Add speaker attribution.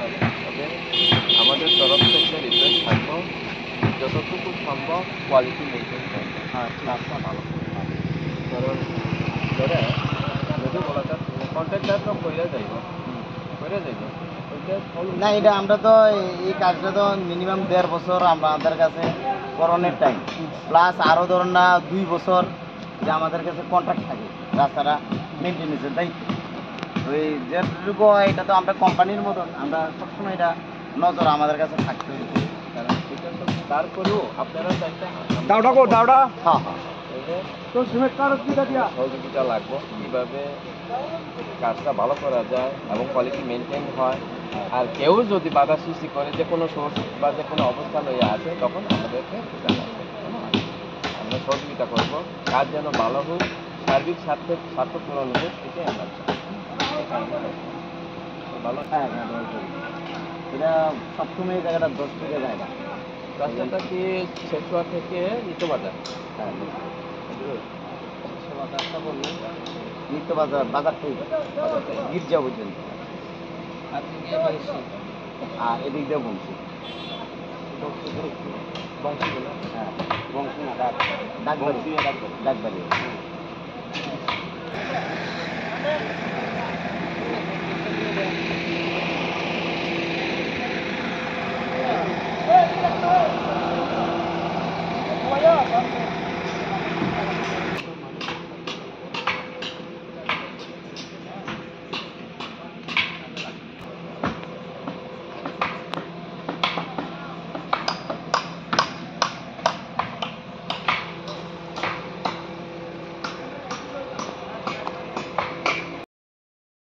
Speaker 1: চলে, তবে আমাদের তরফ থেকে রিকোয়েস্ট থাকবো যতটুকু সম্ভব কোয়ালিটি মেনটেন করবে, কাজটা ভালো করবে। কারণ ধরে যদি বলা যায় কন্ট্রাক্টার তো কইরা যাইব
Speaker 2: না, এটা আমরা তো এই কাজটা তো মিনিমাম 1.5 বছর আমাদের কাছে করণের টাইম, প্লাস আরও ধরুন না 2 বছর যে আমাদের কাছে কন্ট্রাক্ট থাকে রাস্তাটা মেনটেন্যান্সের দায়িত্ব। ওই যেটুকু হয় এটা তো আমরা কোম্পানির মতন, আমরা সবসময় এটা নজর আমাদের কাছে থাকতে হবে।
Speaker 1: কারণ এটা তো তারপরেও আপনারা চাইতে
Speaker 2: হ্যাঁ হ্যাঁ
Speaker 1: সহযোগিতা লাগবে কীভাবে কাজটা ভালো করা যায় এবং কোয়ালিটি মেনটেন হয়। আর কেউ যদি বাধা সৃষ্টি করে যে কোনো সোর্স বা যে কোনো অবস্থা লইয়া আছে, তখন আমাদেরকে জানাবে, আমরা সহযোগিতা করবো। কাজ যেন ভালো হোক, সার্বিক স্বার্থ পূরণ হোক, এটাই আমরা চাই। ভালো
Speaker 2: হ্যাঁ হ্যাঁ এটা সবসময় এই জায়গাটা 10 থেকে জায়গা।
Speaker 1: রাস্তাটা কি শেষুয়া থেকে নিত্য বাজার?
Speaker 2: হ্যাঁ নিত্য বাজার, বাজার থেকে গির্জা পর্যন্ত, আর এদিক দিয়ে বংশী।
Speaker 1: বংশীগুলো
Speaker 2: হ্যাঁ বংশী না ডাকবাড়ি।